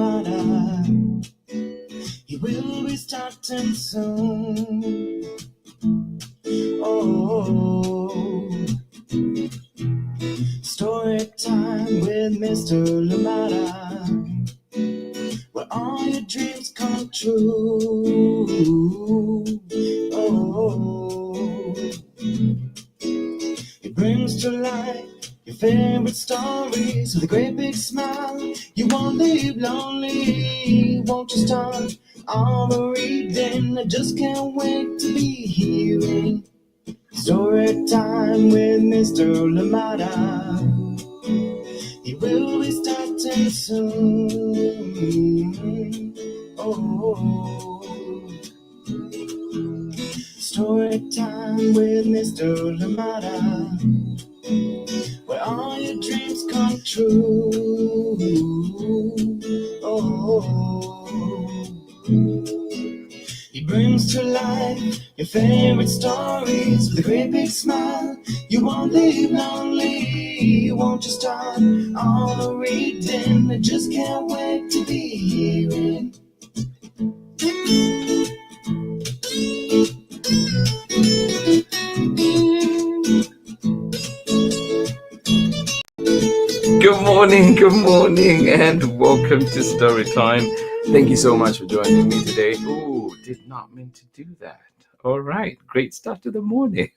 Limata. He will be starting soon. Oh, story time with Mr. Limata, where all your dreams come true. Oh, he brings to life your favorite stories with a great big smile. You won't leave lonely, won't you start all the reading? I just can't wait to be hearing story time with Mr. Limata. He will be starting soon. Oh, story time with Mr. Limata, where all your dreams come true. Oh, he brings to life your favorite stories with a great big smile. You won't leave lonely, won't you start all the reading? I just can't wait to be hearing. Good morning, and welcome to Story Time. Thank you so much for joining me today. Ooh, did not mean to do that. All right, great start to the morning.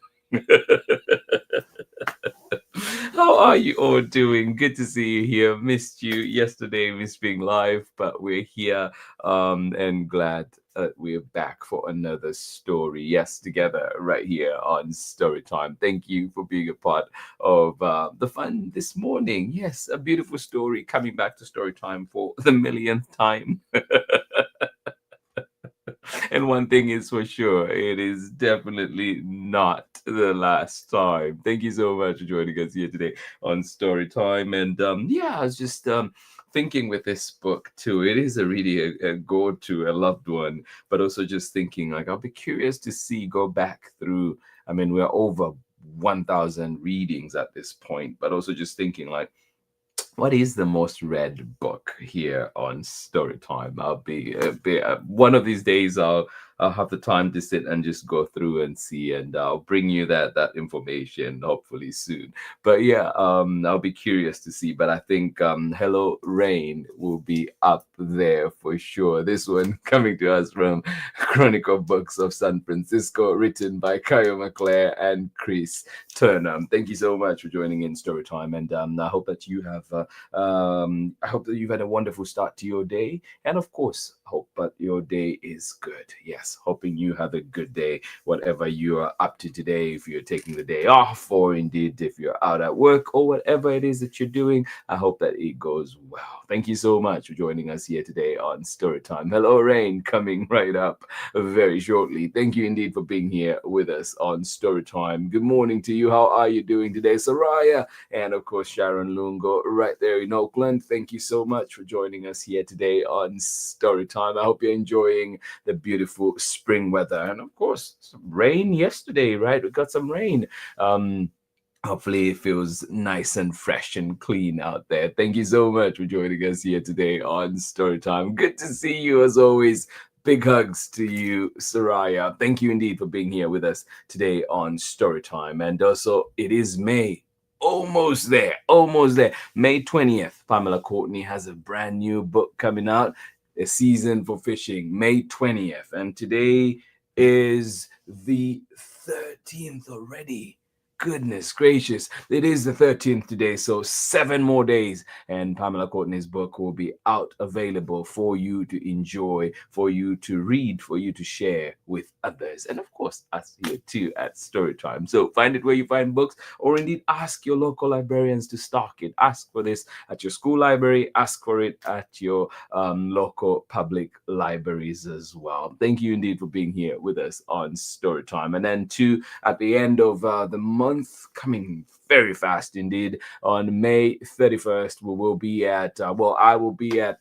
How are you all doing? Good to see you here. Missed you yesterday, missed being live, but we're here and glad we're back for another story. Yes, together right here on Story Time. Thank you for being a part of the fun this morning. Yes, a beautiful story coming back to Story Time for the millionth time. And one thing is for sure, it is definitely not the last time. Thank you so much for joining us here today on Story Time. And I was just thinking with this book too. It is a really a go-to, a loved one, but also just thinking like I'll be curious to go back through. I mean, we're over 1,000 readings at this point, but also just thinking like, what is the most read book here on Storytime? One of these days. I'll have the time to sit and just go through and see, and I'll bring you that information hopefully soon. But yeah, I'll be curious to see. But I think Hello Rain will be up there for sure. This one coming to us from Chronicle Books of San Francisco, written by KYO MACLEAR and Chris Turnham. Thank you so much for joining in Storytime, and I hope that you have. I hope that you've had a wonderful start to your day, and of course, hope that your day is good. Yes, hoping you have a good day, whatever you are up to today. If you're taking the day off, or indeed if you're out at work, or whatever it is that you're doing, I hope that it goes well. Thank you so much for joining us here today on Storytime. Hello, Rain, coming right up very shortly. Thank you indeed for being here with us on Storytime. Good morning to you. How are you doing today, Soraya? And of course, Sharon Lungo right there in Oakland. Thank you so much for joining us here today on Storytime. I hope you're enjoying the beautiful spring weather. And of course, some rain yesterday, right? We got some rain. Hopefully it feels nice and fresh and clean out there. Thank you so much for joining us here today on Storytime. Good to see you as always. Big hugs to you, Soraya. Thank you indeed for being here with us today on Storytime. And also, it is May. Almost there. May 20th, Pamela Courtney has a brand new book coming out, A Season for Fishing, May 20th. And today is the 13th already. Goodness gracious. It is the 13th today, so 7 more days, and Pamela Courtney's book will be out, available for you to enjoy, for you to read, for you to share with others, and of course, us here too at Storytime. So find it where you find books, or indeed ask your local librarians to stock it. Ask for this at your school library, ask for it at your local public libraries as well. Thank you indeed for being here with us on Storytime. And then too, at the end of the month, coming very fast indeed, on May 31st, we will be at I will be at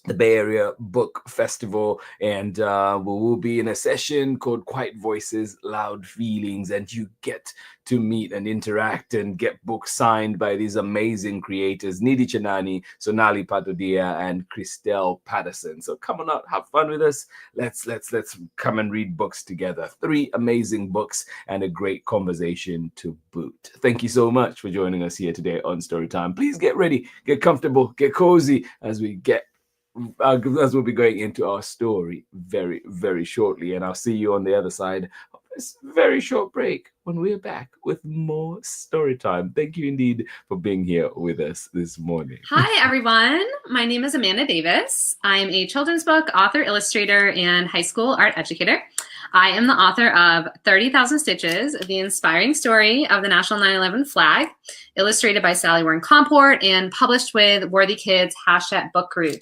the Bay Area Book Festival, and we will be in a session called Quiet Voices, Loud Feelings, and you get to meet and interact and get books signed by these amazing creators, Nidhi Chanani, Sonali Patodia, and Christelle Patterson. So come on out, have fun with us. Let's come and read books together. 3 amazing books and a great conversation to boot. Thank you so much for joining us here today on Storytime. Please get ready, get comfortable, get cozy as we'll be going into our story very, very shortly. And I'll see you on the other side of this very short break when we're back with more story time. Thank you indeed for being here with us this morning. Hi, everyone. My name is Amanda Davis. I'm a children's book author, illustrator, and high school art educator. I am the author of 30,000 Stitches, the inspiring story of the National 9/11 flag, illustrated by Sally Warren Comport and published with Worthy Kids # book group.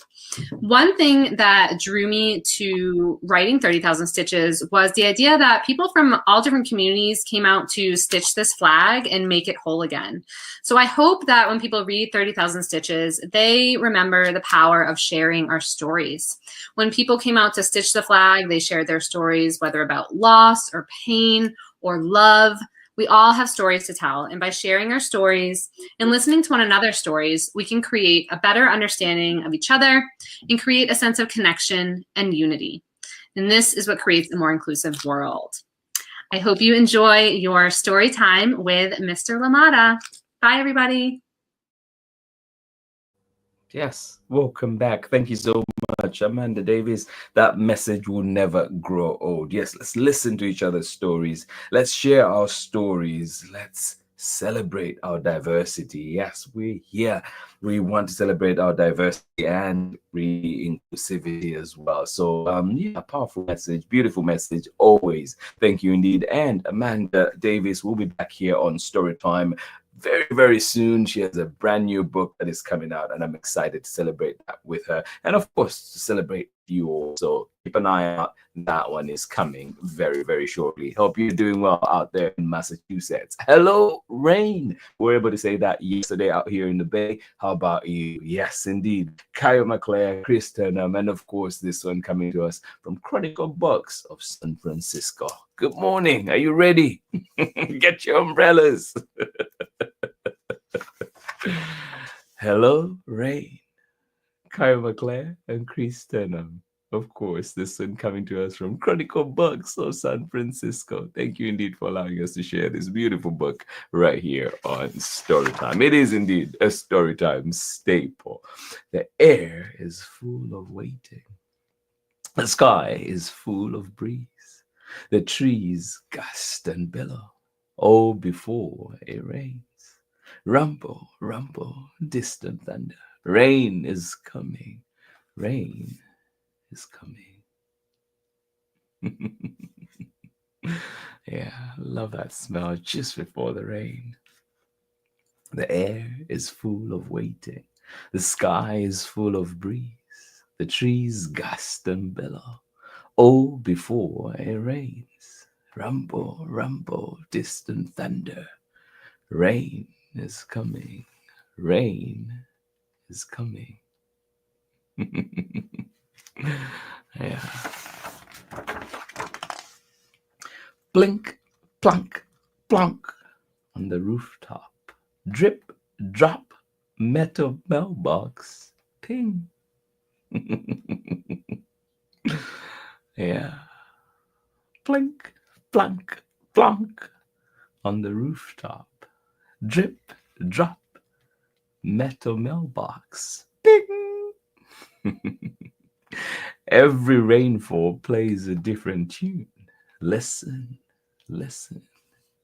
One thing that drew me to writing 30,000 Stitches was the idea that people from all different communities came out to stitch this flag and make it whole again. So I hope that when people read 30,000 Stitches, they remember the power of sharing our stories. When people came out to stitch the flag, they shared their stories, whether about loss or pain or love. We all have stories to tell, and by sharing our stories and listening to one another's stories, we can create a better understanding of each other and create a sense of connection and unity. And this is what creates a more inclusive world. I hope you enjoy your story time with Mr. Limata. Bye, everybody. Yes, welcome back. Thank you so much, Amanda Davis. That message will never grow old. Yes, let's listen to each other's stories. Let's share our stories. Let's celebrate our diversity. Yes, we're here. We want to celebrate our diversity and inclusivity as well. So, yeah, powerful message, beautiful message, always. Thank you indeed. And Amanda Davis will be back here on Storytime very, very soon. She has a brand new book that is coming out, and I'm excited to celebrate that with her. And of course, to celebrate you all. So keep an eye out. That one is coming very, very shortly. Hope you're doing well out there in Massachusetts. Hello, rain. We were able to say that yesterday out here in the Bay. How about you? Yes, indeed. KYO, MACLEAR, Chris TURNHAM, and of course, this one coming to us from Chronicle Books of San Francisco. Good morning. Are you ready? Get your umbrellas. Hello, rain. KYO, MACLEAR, and Chris TURNHAM. Of course, this one coming to us from Chronicle Books of San Francisco. Thank you indeed for allowing us to share this beautiful book right here on Storytime. It is indeed a Storytime staple. The air is full of waiting. The sky is full of breeze. The trees gust and billow. Oh, before it rains. Rumble, rumble, distant thunder. Rain is coming. Rain is coming. Yeah, love that smell just before the rain. The air is full of waiting. The sky is full of breeze. The trees gust and billow. Oh, before it rains. Rumble, rumble, distant thunder. Rain is coming. Rain is coming. Yeah. Blink, plunk, plonk on the rooftop. Drip, drop, metal mailbox. Ping. Yeah. Plink, plunk, plonk on the rooftop. Drip, drop, metal mailbox. Ping. Every rainfall plays a different tune. Listen, listen.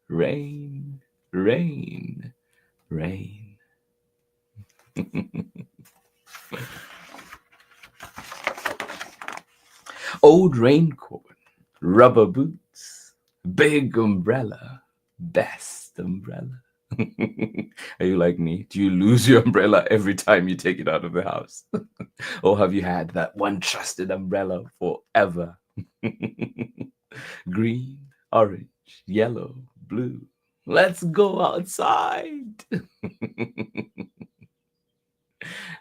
Rain, rain, rain. Old raincoat, rubber boots, big umbrella, best umbrella. Are you like me? Do you lose your umbrella every time you take it out of the house? Or have you had that one trusted umbrella forever? Green, orange, yellow, blue. Let's go outside.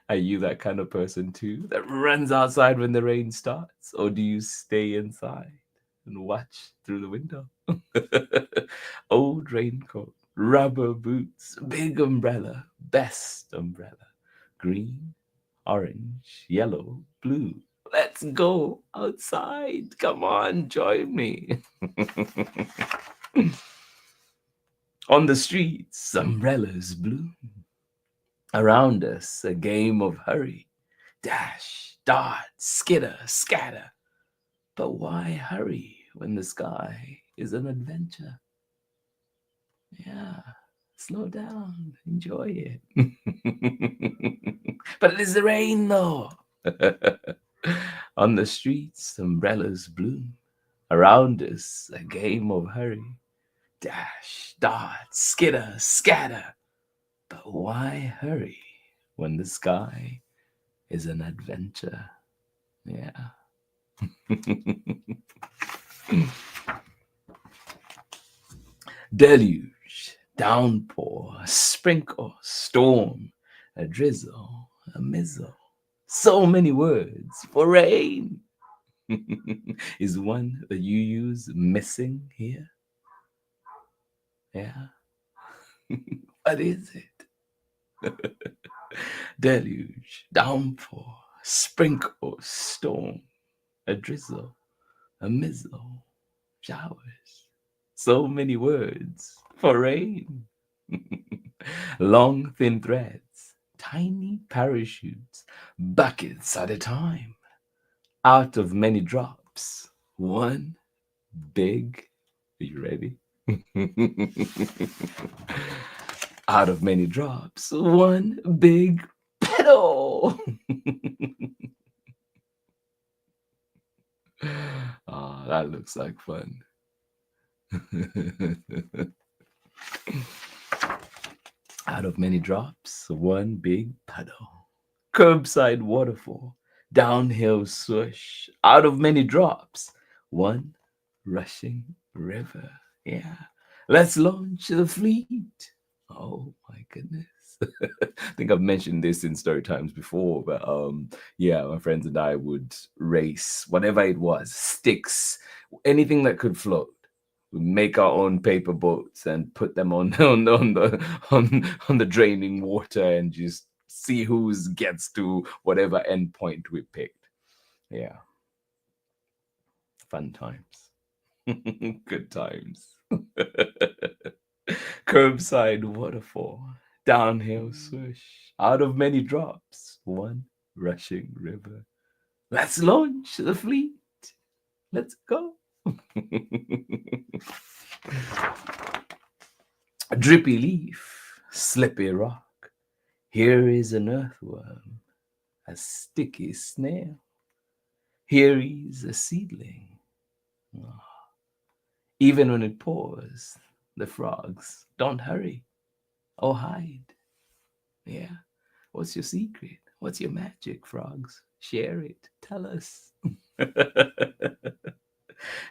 Are you that kind of person too that runs outside when the rain starts? Or do you stay inside and watch through the window? Old raincoat, rubber boots, big umbrella, best umbrella, green, orange, yellow, blue. Let's go outside. Come on, join me. On the streets, umbrellas bloom. Around us, a game of hurry. Dash, dart, skitter, scatter. But why hurry when the sky is an adventure? Yeah, slow down, enjoy it. But it is the rain, though. On the streets, umbrellas bloom. Around us, a game of hurry. Dash, dart, skitter, scatter. But why hurry when the sky is an adventure? Yeah. Deluge, downpour, sprinkle, storm, a drizzle, a mizzle. So many words for rain. Is one that you use missing here? Yeah. What is it? Deluge, downpour, sprinkle, storm, a drizzle, a mizzle, showers. So many words for rain. Long, thin threads, tiny parachutes, buckets at a time. Out of many drops, one big. Are you ready? Out of many drops, one big petal. Oh, that looks like fun. Out of many drops, one big puddle. Curbside waterfall, downhill swoosh. Out of many drops, one rushing river. Yeah. Let's launch the fleet. Oh my goodness. I think I've mentioned this in story times before, but yeah, my friends and I would race whatever it was, sticks, anything that could float. We'd make our own paper boats and put them on on the draining water and just see who gets to whatever endpoint we picked. Yeah. Fun times. Good times. Curbside waterfall, downhill swoosh, out of many drops, one rushing river. Let's launch the fleet. Let's go. A drippy leaf, slippy rock. Here is an earthworm, a sticky snail. Here is a seedling. Oh. Even when it pours, the frogs don't hurry or hide. Yeah. What's your secret? What's your magic, frogs? Share it. Tell us.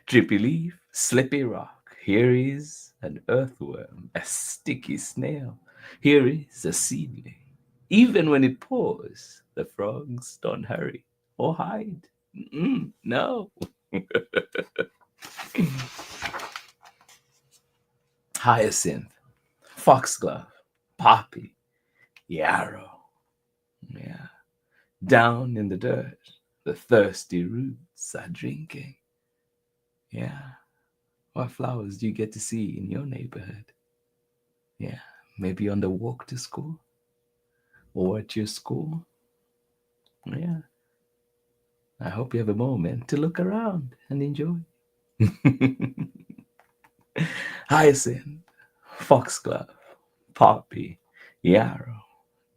Drippy leaf, slippy rock. Here is an earthworm, a sticky snail. Here is a seedling. Even when it pours, the frogs don't hurry or hide. No. Hyacinth, foxglove, poppy, yarrow. Yeah. Down in the dirt, the thirsty roots are drinking. Yeah. What flowers do you get to see in your neighborhood? Yeah. Maybe on the walk to school or at your school. Yeah. I hope you have a moment to look around and enjoy. Hyacinth, foxglove, poppy, yarrow.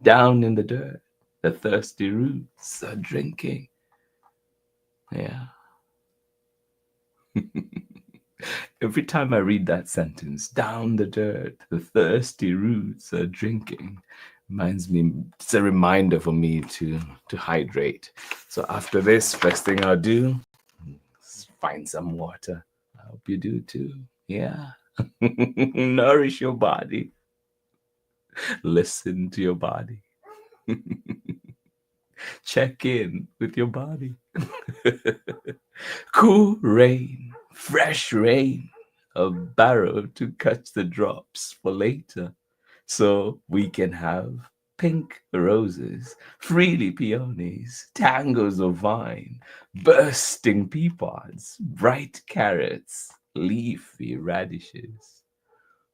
Down in the dirt, the thirsty roots are drinking. Yeah. Every time I read that sentence, down the dirt, the thirsty roots are drinking, reminds me, it's a reminder for me to hydrate. So after this, first thing I'll do is find some water. I hope you do too. Yeah. Nourish your body. Listen to your body. Check in with your body. Cool rain, fresh rain, a barrow to catch the drops for later, so we can have pink roses, freely peonies, tangles of vine, bursting pea pods, bright carrots, leafy radishes,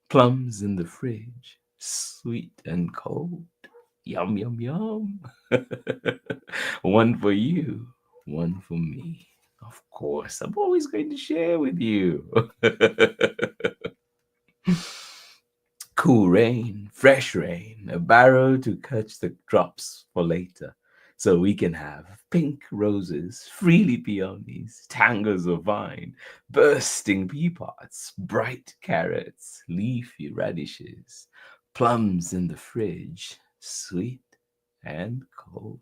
plums in the fridge, sweet and cold. Yum, yum, yum. One for you, one for me. Of course, I'm always going to share with you. Cool rain, fresh rain, a barrow to catch the drops for later, so we can have pink roses, freely peonies, tangles of vine, bursting pea pods, bright carrots, leafy radishes, plums in the fridge, sweet and cold.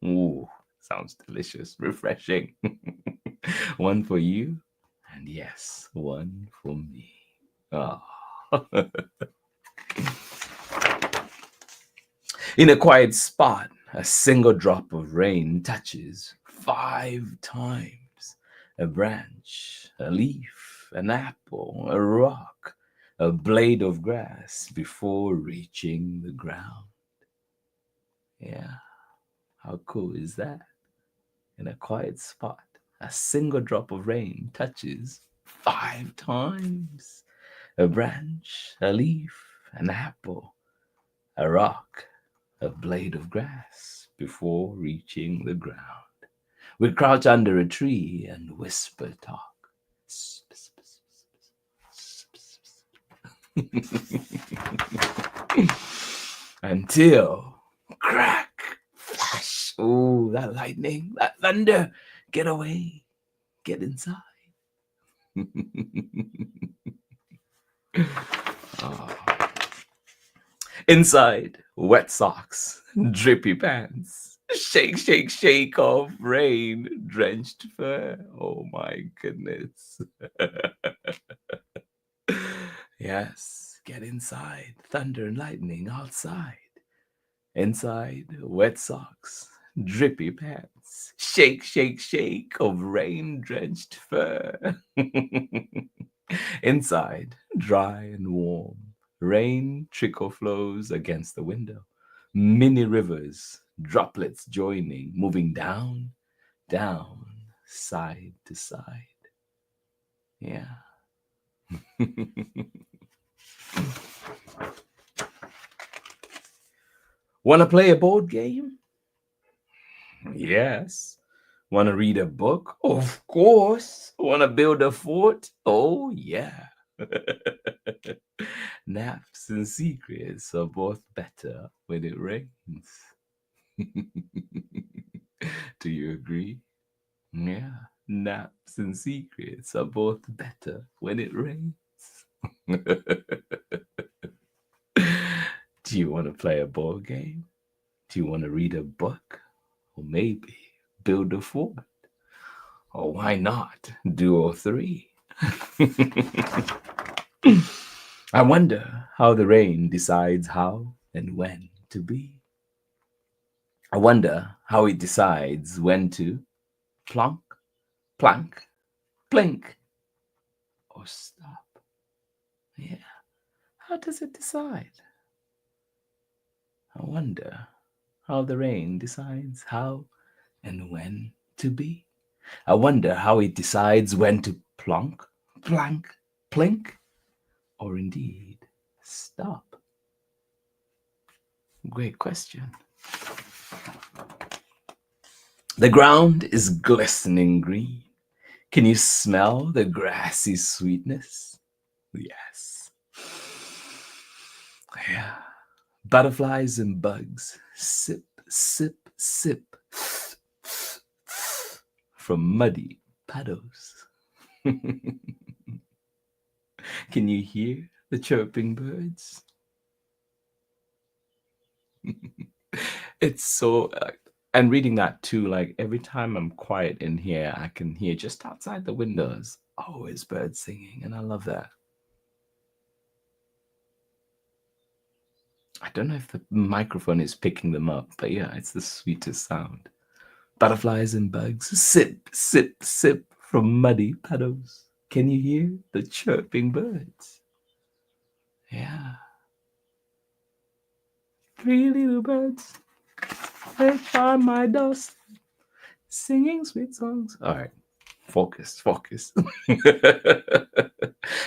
Ooh, sounds delicious, refreshing. One for you, and yes, one for me. Ah. In a quiet spot, a single drop of rain touches 5 times a branch, a leaf, an apple, a rock, a blade of grass before reaching the ground. Yeah, how cool is that? In a quiet spot, a single drop of rain touches 5 times a branch, a leaf, an apple, a rock, a blade of grass before reaching the ground. We crouch under a tree and whisper talk. Until crack, flash. Oh, that lightning, that thunder. Get away, get inside. Oh. Inside, wet socks, drippy pants, shake, shake, shake of rain, drenched fur. Oh my goodness. Yes, get inside, thunder and lightning outside. Inside, wet socks, drippy pants, shake, shake, shake of rain drenched fur. Inside, dry and warm, rain trickle flows against the window. Mini rivers, droplets joining, moving down, down, side to side. Yeah. Want to play a board game? Yes. Want to read a book? Of course. Want to build a fort? Oh, yeah. Naps and secrets are both better when it rains. Do you agree? Yeah. Naps and secrets are both better when it rains. Do you want to play a board game? Do you want to read a book? Or maybe build a fort? Or why not do all three? I wonder how the rain decides how and when to be. I wonder how it decides when to plonk, plank, blink, or stop. Yeah, how does it decide? I wonder how the rain decides how and when to be. I wonder how it decides when to plonk, plank, plink, or indeed stop. Great question. The ground is glistening green. Can you smell the grassy sweetness? Yes. Yeah. Butterflies and bugs sip, sip, sip from muddy puddles. Can you hear the chirping birds? It's so and reading that too, like every time I'm quiet in here, I can hear just outside the windows always birds singing, and I love that. I don't know if the microphone is picking them up, but yeah, it's the sweetest sound. Butterflies and bugs sip, sip, sip from muddy puddles. Can you hear the chirping birds? Yeah. 3 little birds, they on my doorstep, singing sweet songs. All right, focus, focus.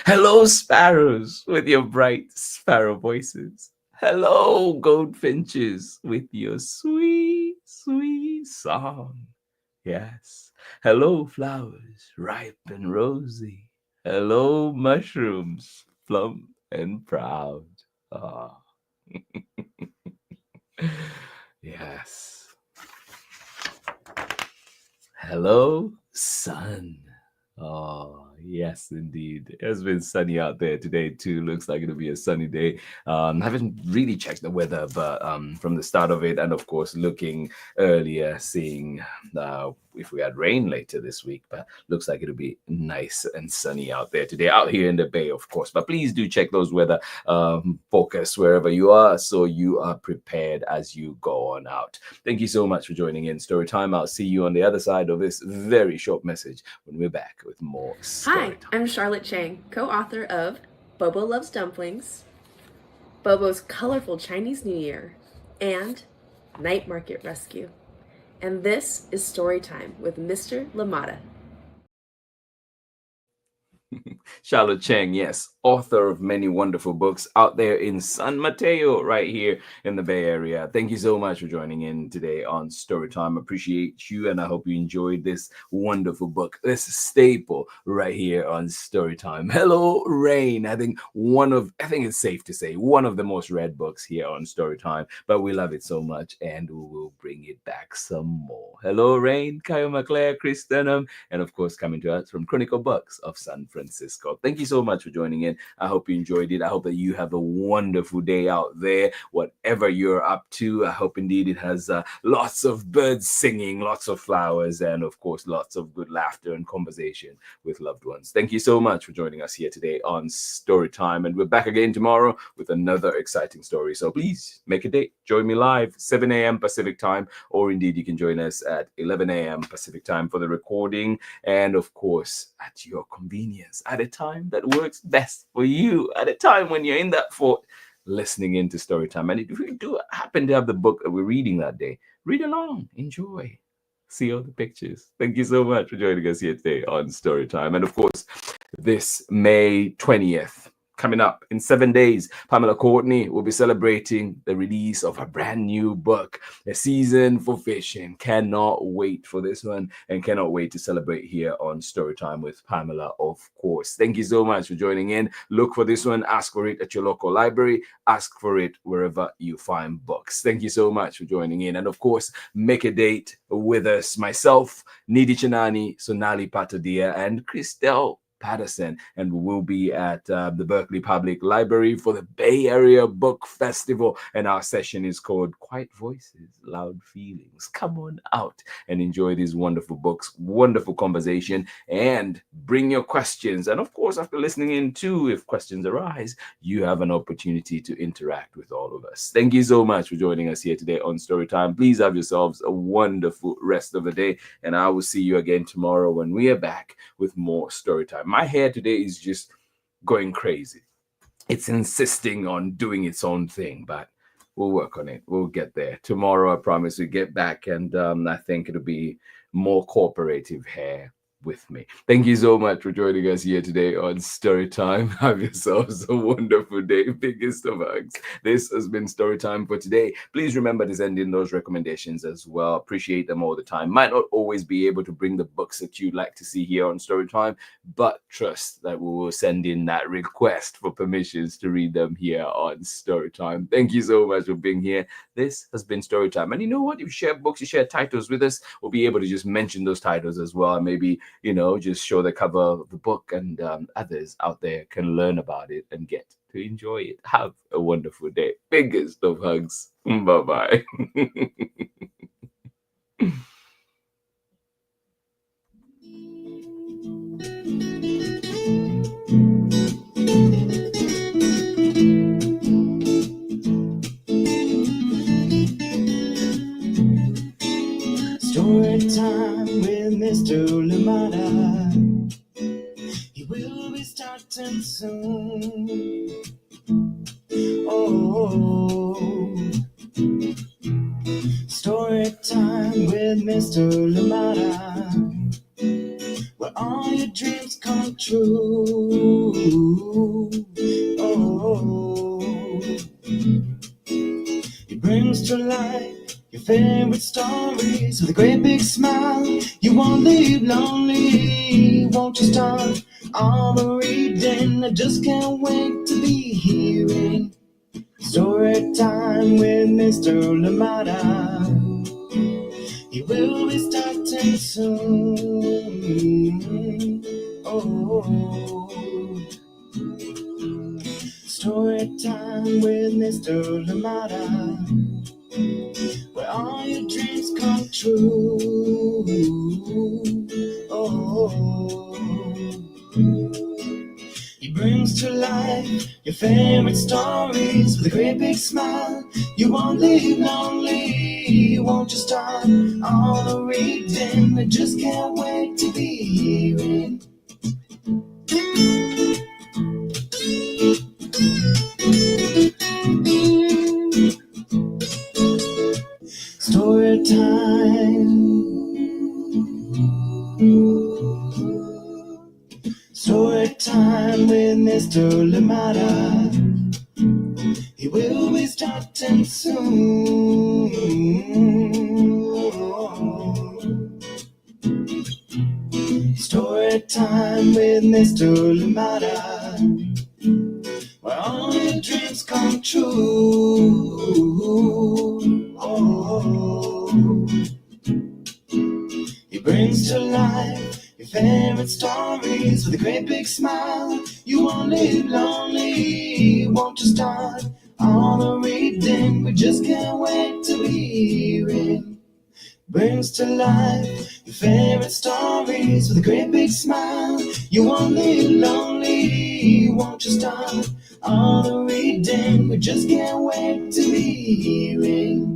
Hello, sparrows, with your bright sparrow voices. Hello, goldfinches, with your sweet, sweet song. Yes. Hello, flowers, ripe and rosy. Hello, mushrooms, plump and proud. Ah. Yes. Hello, sun. Oh, yes, indeed. It has been sunny out there today, too. Looks like it'll be a sunny day. Haven't really checked the weather, but from the start of it, and of course, looking earlier, seeing if we had rain later this week, but looks like it'll be nice and sunny out there today, out here in the Bay, of course. But please do check those weather focus wherever you are, so you are prepared as you go on out. Thank you so much for joining in Storytime. I'll see you on the other side of this very short message when we're back with more Hi, Storytime. I'm Charlotte Chang, co-author of Bobo Loves Dumplings, Bobo's Colorful Chinese New Year, and Night Market Rescue. And this is Storytime with Mr. Limata. Charlotte Chang, yes, author of many wonderful books out there in San Mateo, right here in the Bay Area. Thank you so much for joining in today on Storytime. Appreciate you, and I hope you enjoyed this wonderful book, this staple right here on Storytime. Hello, Rain. I think it's safe to say one of the most read books here on Storytime, but we love it so much, and we will bring it back some more. Hello, Rain, KYO, MACLEAR, Chris Turnham, and of course, coming to us from Chronicle Books of San Francisco. Thank you so much for joining in. I hope you enjoyed it. I hope that you have a wonderful day out there, whatever you're up to. I hope indeed it has lots of birds singing, lots of flowers, and of course, lots of good laughter and conversation with loved ones. Thank you so much for joining us here today on Storytime. And we're back again tomorrow with another exciting story. So please make a date. Join me live, 7 a.m. Pacific time, or indeed you can join us at 11 a.m. Pacific time for the recording. And of course, at your convenience, at a time that works best for you, at a time when you're in that fort listening into Storytime. And if you do happen to have the book that we're reading that day, read along, enjoy, see all the pictures. Thank you so much for joining us here today on Storytime. And of course, this May 20th, coming up in 7 days, Pamela Courtney will be celebrating the release of her brand new book, A Season for Fishing. Cannot wait for this one, and cannot wait to celebrate here on Storytime with Pamela, of course. Thank you so much for joining in. Look for this one. Ask for it at your local library. Ask for it wherever you find books. Thank you so much for joining in. And of course, make a date with us, myself, Nidhi Chinani, Sonali Patadia, and Christelle Patterson, and we will be at the Berkeley Public Library for the Bay Area Book Festival, and our session is called Quiet Voices, Loud Feelings. Come on out and enjoy these wonderful books, wonderful conversation, and bring your questions. And of course, after listening in too, if questions arise, you have an opportunity to interact with all of us. Thank you so much for joining us here today on Storytime. Please have yourselves a wonderful rest of the day, and I will see you again tomorrow when we are back with more Storytime. My hair today is just going crazy. It's insisting on doing its own thing, but we'll work on it. We'll get there. Tomorrow, I promise we get back, and I think it'll be more cooperative hair with me. Thank you so much for joining us here today on Storytime. Have yourselves a wonderful day. Biggest of hugs. This has been Storytime for today. Please remember to send in those recommendations as well. Appreciate them all the time. Might not always be able to bring the books that you'd like to see here on Storytime, but trust that we will send in that request for permissions to read them here on Storytime. Thank you so much for being here. This has been Storytime. And you know what? If you share books, you share titles with us, we'll be able to just mention those titles as well. And maybe, just show the cover of the book, and others out there can learn about it and get to enjoy it. Have a wonderful day. Biggest of hugs. Bye-bye. with Mr. Limata. He will be starting soon. Oh, story time with Mr. Limata, where all your dreams come true. Oh, he brings to life your favorite stories with a great big smile. You won't leave lonely. Won't you start all the reading? I just can't wait to be hearing story time with Mr. Limata. He will be starting soon. Oh, story time with Mr. Limata, where all your dreams come true. Oh, he brings to life your favorite stories with a great big smile. You won't leave lonely. Won't you start all the reading? I just can't wait to be hearing. Story time. Story time with Mr. Limata. He will be starting soon. Story time with Mr. Limata, where all your dreams come true. Oh, he brings to life your favorite stories with a great big smile. You won't live lonely. Won't you start all the reading? We just can't wait to be hearing. Brings to life your favorite stories with a great big smile. You won't live lonely. Won't you start all the reading? We just can't wait to be hearing.